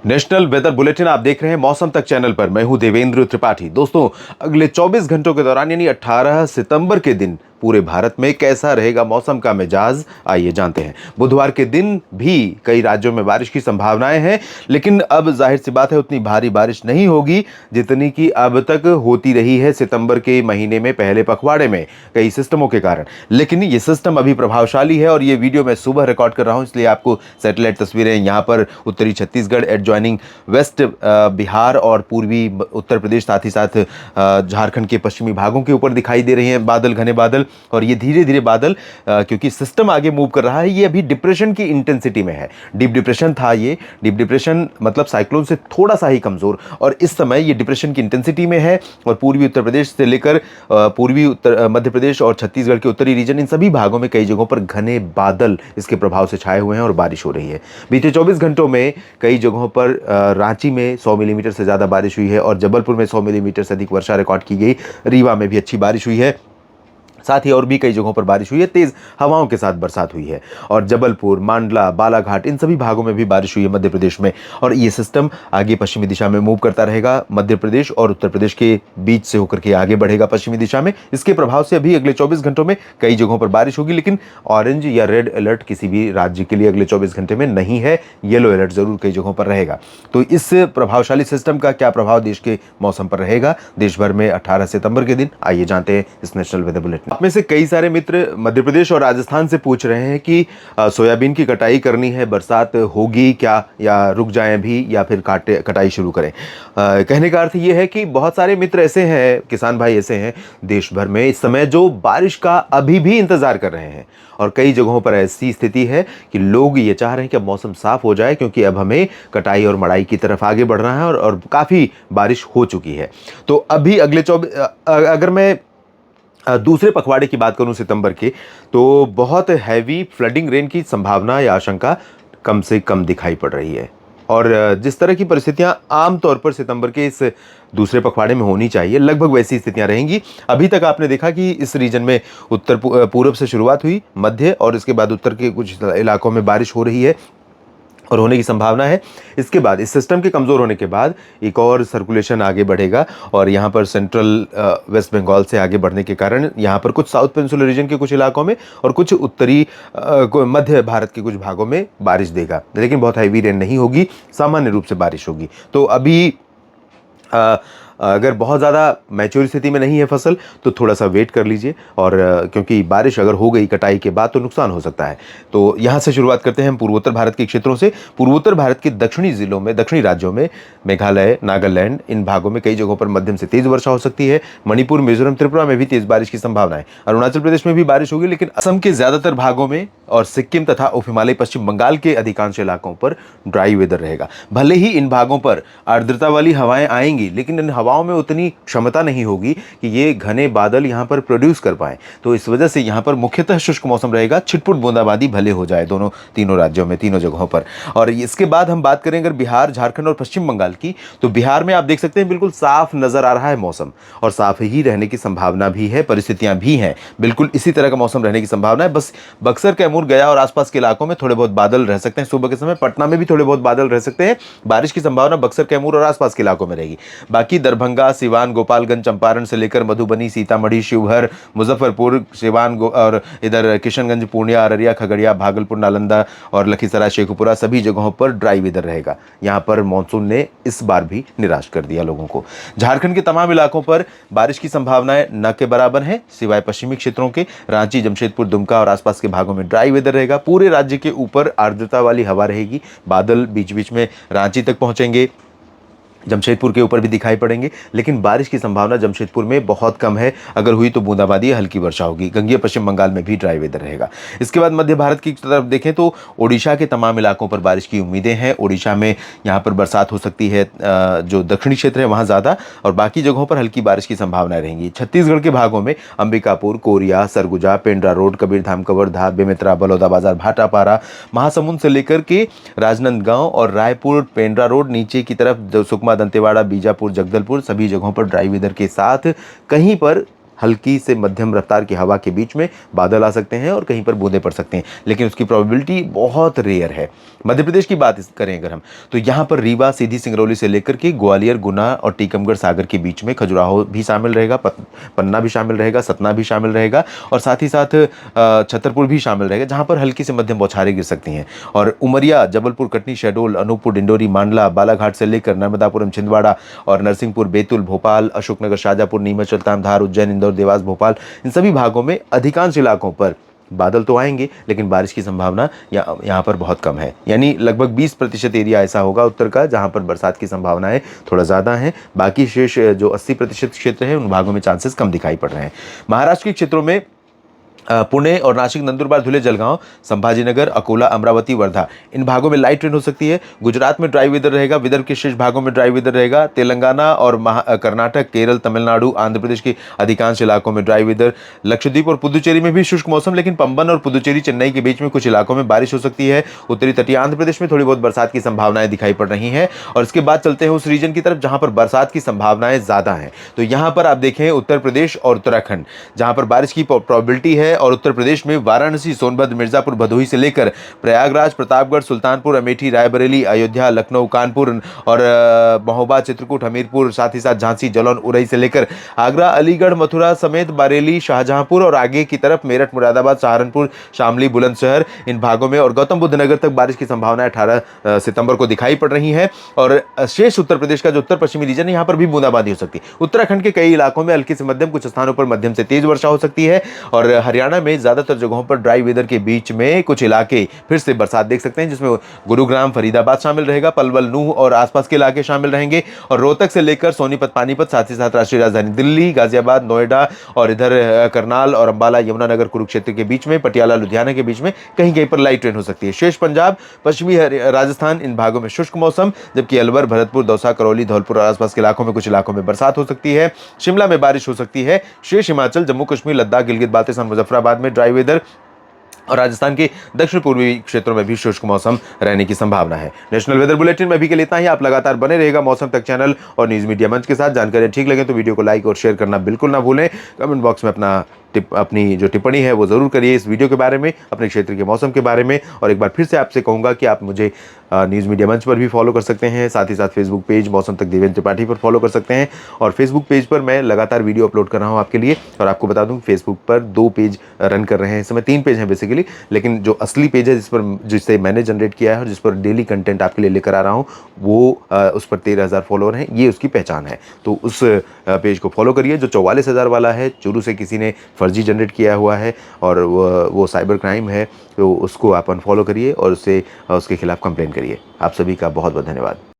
National weather bulletin आप देख रहे हैं मौसम तक चैनल पर। मैं हूं देवेंद्र त्रिपाठी। दोस्तों, अगले 24 घंटों के दौरान यानी 18 सितंबर के दिन पूरे भारत में कैसा रहेगा मौसम का मिजाज, आइए जानते हैं। बुधवार के दिन भी कई राज्यों में बारिश की संभावनाएं हैं, लेकिन अब जाहिर सी बात है उतनी भारी बारिश नहीं होगी जितनी कि अब तक होती रही है सितंबर के महीने में पहले पखवाड़े में कई सिस्टमों के कारण। लेकिन ये सिस्टम अभी प्रभावशाली है और ये वीडियो मैं सुबह रिकॉर्ड कर रहा हूं, इसलिए आपको सैटेलाइट तस्वीरें यहाँ पर उत्तरी छत्तीसगढ़ एडजॉइनिंग वेस्ट बिहार और पूर्वी उत्तर प्रदेश, साथ ही साथ झारखंड के पश्चिमी भागों के ऊपर दिखाई दे रहे हैं बादल, घने बादल। और ये धीरे धीरे बादल, क्योंकि सिस्टम आगे मूव कर रहा है, ये अभी डिप्रेशन की इंटेंसिटी में है। डीप डिप्रेशन था ये। डीप डिप्रेशन मतलब साइक्लोन से थोड़ा सा ही कमजोर, और इस समय ये डिप्रेशन की इंटेंसिटी में है और पूर्वी उत्तर प्रदेश से लेकर पूर्वी उत्तर मध्य प्रदेश और छत्तीसगढ़ के उत्तरी रीजन, इन सभी भागों में कई जगहों पर घने बादल इसके प्रभाव से छाए हुए हैं और बारिश हो रही है। बीते 24 घंटों में कई जगहों पर रांची में 100 मिलीमीटर से ज़्यादा बारिश हुई है और जबलपुर में 100 मिलीमीटर से अधिक वर्षा रिकॉर्ड की गई। रीवा में भी अच्छी बारिश हुई है। साथ ही और भी कई जगहों पर बारिश हुई है, तेज हवाओं के साथ बरसात हुई है। और जबलपुर, मांडला, बालाघाट, इन सभी भागों में भी बारिश हुई है मध्य प्रदेश में। और ये सिस्टम आगे पश्चिमी दिशा में मूव करता रहेगा। मध्य प्रदेश और उत्तर प्रदेश के बीच से होकर के आगे बढ़ेगा पश्चिमी दिशा में। इसके प्रभाव से अभी अगले 24 घंटों में कई जगहों पर बारिश होगी, लेकिन ऑरेंज या रेड अलर्ट किसी भी राज्य के लिए अगले 24 घंटे में नहीं है। येलो अलर्ट जरूर कई जगहों पर रहेगा। तो इस प्रभावशाली सिस्टम का क्या प्रभाव देश के मौसम पर रहेगा देश भर में 18 सितंबर के दिन, आइए जानते हैं इस नेशनल वेदर बुलेटिन। आप में से कई सारे मित्र मध्य प्रदेश और राजस्थान से पूछ रहे हैं कि सोयाबीन की कटाई करनी है, बरसात होगी क्या, या रुक जाएं भी, या फिर कटाई शुरू करें। कहने का अर्थ ये है कि बहुत सारे मित्र ऐसे हैं, किसान भाई ऐसे हैं देश भर में इस समय जो बारिश का अभी भी इंतजार कर रहे हैं। और कई जगहों पर ऐसी स्थिति है कि लोग ये चाह रहे हैं कि अब मौसम साफ हो जाए, क्योंकि अब हमें कटाई और मड़ाई की तरफ आगे बढ़ना है और काफ़ी बारिश हो चुकी है। तो अभी अगले 24, अगर मैं दूसरे पखवाड़े की बात करूं सितंबर के, तो बहुत हैवी फ्लडिंग रेन की संभावना या आशंका कम से कम दिखाई पड़ रही है। और जिस तरह की परिस्थितियां आमतौर पर सितंबर के इस दूसरे पखवाड़े में होनी चाहिए, लगभग वैसी स्थितियां रहेंगी। अभी तक आपने देखा कि इस रीजन में उत्तर पूर्व से शुरुआत हुई, मध्य और इसके बाद उत्तर के कुछ इलाकों में बारिश हो रही है और होने की संभावना है। इसके बाद इस सिस्टम के कमज़ोर होने के बाद एक और सर्कुलेशन आगे बढ़ेगा और यहाँ पर सेंट्रल वेस्ट बंगाल से आगे बढ़ने के कारण यहाँ पर कुछ साउथ पेनिनसुलर रीजन के कुछ इलाकों में और कुछ उत्तरी मध्य भारत के कुछ भागों में बारिश देगा, लेकिन बहुत हैवी रेन नहीं होगी, सामान्य रूप से बारिश होगी। तो अभी अगर बहुत ज़्यादा मैच्योर स्थिति में नहीं है फसल तो थोड़ा सा वेट कर लीजिए, और क्योंकि बारिश अगर हो गई कटाई के बाद तो नुकसान हो सकता है। तो यहाँ से शुरुआत करते हैं हम पूर्वोत्तर भारत के क्षेत्रों से। पूर्वोत्तर भारत के दक्षिणी जिलों में, दक्षिणी राज्यों में, मेघालय, नागालैंड, इन भागों में कई जगहों पर मध्यम से तेज वर्षा हो सकती है। मणिपुर, मिजोरम, त्रिपुरा में भी तेज बारिश की संभावना है। अरुणाचल प्रदेश में भी बारिश होगी, लेकिन असम के ज़्यादातर भागों में और सिक्किम तथा उप हिमालय पश्चिम बंगाल के अधिकांश इलाकों पर ड्राई वेदर रहेगा। भले ही इन भागों पर आर्द्रता वाली हवाएं आएंगी, लेकिन इन हवाओं में उतनी क्षमता नहीं होगी कि ये घने बादल यहाँ पर प्रोड्यूस कर पाएं। तो इस वजह से यहाँ पर मुख्यतः शुष्क मौसम रहेगा। छिटपुट बूंदाबांदी भले हो जाए तीनों राज्यों में, तीनों जगहों पर। और इसके बाद हम बात करें अगर बिहार, झारखंड और पश्चिम बंगाल की, तो बिहार में आप देख सकते हैं बिल्कुल साफ नजर आ रहा है मौसम, और साफ ही रहने की संभावना भी है, परिस्थितियां भी हैं, बिल्कुल इसी तरह का मौसम रहने की संभावना है। बस बक्सर, कैमूर, गया और आसपास के इलाकों में थोड़े बहुत बादल रह सकते हैं सुबह के समय। पटना में भी थोड़े बहुत बादल रह सकते हैं। बारिश की संभावना बक्सर, कैमूर और आसपास के इलाकों में रहेगी। बाकी दरभंगा, सिवान, गोपालगंज, चंपारण से लेकर मधुबनी, सीतामढ़ी, शिवहर, मुजफ्फरपुर, सिवान और इधर किशनगंज, पूर्णिया, अररिया, खगड़िया, भागलपुर, नालंदा और लखीसराय, शेखपुरा, सभी जगहों पर ड्राई वेदर रहेगा। यहां पर मानसून ने इस बार भी निराश कर दिया लोगों को। झारखंड के तमाम इलाकों पर बारिश की संभावनाएं न के बराबर हैं, सिवाय पश्चिमी क्षेत्रों के। रांची, जमशेदपुर, दुमका और आसपास के भागों में ड्राई वेदर रहेगा। पूरे राज्य के ऊपर आर्द्रता वाली हवा रहेगी। बादल बीच बीच में रांची तक पहुंचेंगे, जमशेदपुर के ऊपर भी दिखाई पड़ेंगे, लेकिन बारिश की संभावना जमशेदपुर में बहुत कम है। अगर हुई तो बूंदाबांदी या हल्की वर्षा होगी। गंगेय पश्चिम बंगाल में भी ड्राई वेदर रहेगा। इसके बाद मध्य भारत की तरफ देखें तो ओडिशा के तमाम इलाकों पर बारिश की उम्मीदें हैं। ओडिशा में यहाँ पर बरसात हो सकती है, जो दक्षिणी क्षेत्र है वहाँ ज़्यादा, और बाकी जगहों पर हल्की बारिश की संभावनाएं रहेंगी। छत्तीसगढ़ के भागों में अंबिकापुर, कोरिया, सरगुजा, पेंड्रा रोड, कबीरधाम, कवर्धा, बेमेतरा, बलौदाबाजार, भाटापारा, महासमुंद से लेकर के राजनांदगांव और रायपुर, पेंड्रा रोड नीचे की तरफ सुकमा, दंतेवाड़ा, बीजापुर, जगदलपुर, सभी जगहों पर ड्राई वेदर के साथ कहीं पर हल्की से मध्यम रफ्तार की हवा के बीच में बादल आ सकते हैं और कहीं पर बूंदें पड़ सकते हैं, लेकिन उसकी प्रोबेबिलिटी बहुत रेयर है। मध्य प्रदेश की बात करें अगर हम, तो यहाँ पर रीवा, सीधी, सिंगरौली से लेकर के ग्वालियर, गुना और टीकमगढ़ सागर के बीच में खजुराहो भी शामिल रहेगा, पन्ना भी शामिल रहेगा, सतना भी शामिल रहेगा और साथ ही साथ छतरपुर भी शामिल रहेगा, जहाँ पर हल्की से मध्यम बौछारें गिर सकती हैं। और उमरिया, जबलपुर, कटनी, शहडोल, अनूपपुर, डिंडोरी, मांडला, बालाघाट से लेकर नर्मदापुरम, छिंदवाड़ा और नरसिंहपुर, बैतूल, भोपाल, अशोकनगर, शाजापुर, नीमच, सुल्तान, धार, उज्जैन, इंदौर, देवास, भोपाल, इन सभी भागों में अधिकांश इलाकों पर बादल तो आएंगे, लेकिन बारिश की संभावना यहाँ पर बहुत कम है। यानी लगभग 20% एरिया ऐसा होगा उत्तर का जहाँ पर बरसात की संभावनाएं थोड़ा ज़्यादा हैं। बाकी शेष जो 80% क्षेत्र है उन भागों में चांसेस कम दिखाई पड़ रहे हैं। महाराष्ट्र के क्षेत्रों में पुणे और नासिक, नंदुरबार, धुले, जलगांव, संभाजीनगर, अकोला, अमरावती, वर्धा, इन भागों में लाइट रेन हो सकती है। गुजरात में ड्राई वेदर रहेगा, विदर्भ के शेष भागों में ड्राई वेदर रहेगा। तेलंगाना और कर्नाटक, केरल, तमिलनाडु, आंध्र प्रदेश के अधिकांश इलाकों में ड्राई वेदर। लक्षद्वीप और पुदुचेरी में भी शुष्क मौसम, लेकिन पंबन और पुदुचेरी, चेन्नई के बीच में कुछ इलाकों में बारिश हो सकती है। उत्तरी तटीय आंध्र प्रदेश में थोड़ी बहुत बरसात की संभावनाएं दिखाई पड़ रही हैं। और इसके बाद चलते हैं उस रीजन की तरफ जहां पर बरसात की संभावनाएं ज्यादा हैं। तो यहां पर आप देखें उत्तर प्रदेश और उत्तराखंड, जहां पर बारिश की प्रोबेबिलिटी है। और उत्तर प्रदेश में वाराणसी, सोनभद्र, मिर्जापुर, भदोही से लेकर प्रयागराज, प्रतापगढ़, सुल्तानपुर, अमेठी, रायबरेली, अयोध्या, लखनऊ, कानपुर और महोबा, चित्रकूट, हमीरपुर, साथ ही साथ झांसी, जालौन, उरई से लेकर आगरा, अलीगढ़, मथुरा समेत बरेली, शाहजहांपुर और आगे की तरफ मेरठ, मुरादाबाद, सहारनपुर, शामली, बुलंदशहर, इन भागों में और गौतम बुद्ध नगर तक बारिश की संभावना 18 सितंबर को दिखाई पड़ रही है। और शेष उत्तर प्रदेश का जो उत्तर पश्चिमी रीजन है, यहाँ पर भी बूंदाबांदी हो सकती है। उत्तराखंड के कई इलाकों में हल्की से मध्यम, कुछ स्थानों पर मध्यम से तेज वर्षा हो सकती है। और हरियाणा में ज्यादातर जगहों पर ड्राई वेदर के बीच में कुछ इलाके फिर से बरसात देख सकते हैं, जिसमें गुरुग्राम, फरीदाबाद शामिल रहेगा, पलवल, नूह और आसपास के इलाके शामिल रहेंगे। और रोहतक से लेकर सोनीपत, पानीपत, साथ ही साथ राष्ट्रीय राजधानी दिल्ली, गाजियाबाद, नोएडा और इधर करनाल और अंबाला, यमुनानगर, कुरुक्षेत्र के बीच में, पटियाला, लुधियाना के बीच में कहीं कहीं पर लाइट रेन हो सकती है। शेष पंजाब, पश्चिमी राजस्थान, इन भागों में शुष्क मौसम, जबकि अलवर, भरतपुर, दौसा, करौली, धौलपुर और आसपास के इलाकों में कुछ इलाकों में बरसात हो सकती है। शिमला में बारिश हो सकती है। शेष हिमाचल, जम्मू कश्मीर, लद्दाख, गिलगित बाल्टिस्तान, मुजफ्फराबाद में ड्राई वेदर और राजस्थान के दक्षिण पूर्वी क्षेत्रों में भी शुष्क मौसम रहने की संभावना है। नेशनल वेदर बुलेटिन में अभी के लिए इतना ही। आप लगातार बने रहेगा मौसम तक चैनल और न्यूज मीडिया मंच के साथ। जानकारी ठीक लगे तो वीडियो को लाइक और शेयर करना बिल्कुल ना भूलें। कमेंट बॉक्स में अपनी जो टिप्पणी है वो ज़रूर करिए इस वीडियो के बारे में, अपने क्षेत्र के मौसम के बारे में। और एक बार फिर से आपसे कहूँगा कि आप मुझे न्यूज़ मीडिया मंच पर भी फॉलो कर सकते हैं, साथ ही साथ फेसबुक पेज मौसम तक देवेंद्र त्रिपाठी पर फॉलो कर सकते हैं। और फेसबुक पेज पर मैं लगातार वीडियो अपलोड कर रहा हूँ आपके लिए। और आपको बता दूँ फेसबुक पर 2 पेज रन कर रहे हैं इस समय, 3 पेज हैं बेसिकली, लेकिन जो असली पेज है जिसे मैंने जनरेट किया है और जिस पर डेली कंटेंट आपके लिए लेकर आ रहा हूँ वो उस पर 13,000 फॉलोअर हैं, ये उसकी पहचान है। तो उस पेज को फॉलो करिए। जो 44,000 वाला है शुरू से किसी ने फर्जी जनरेट किया हुआ है और वो साइबर क्राइम है, तो उसको आप अनफॉलो करिए और उसके खिलाफ कंप्लेन करिए। आप सभी का बहुत बहुत धन्यवाद।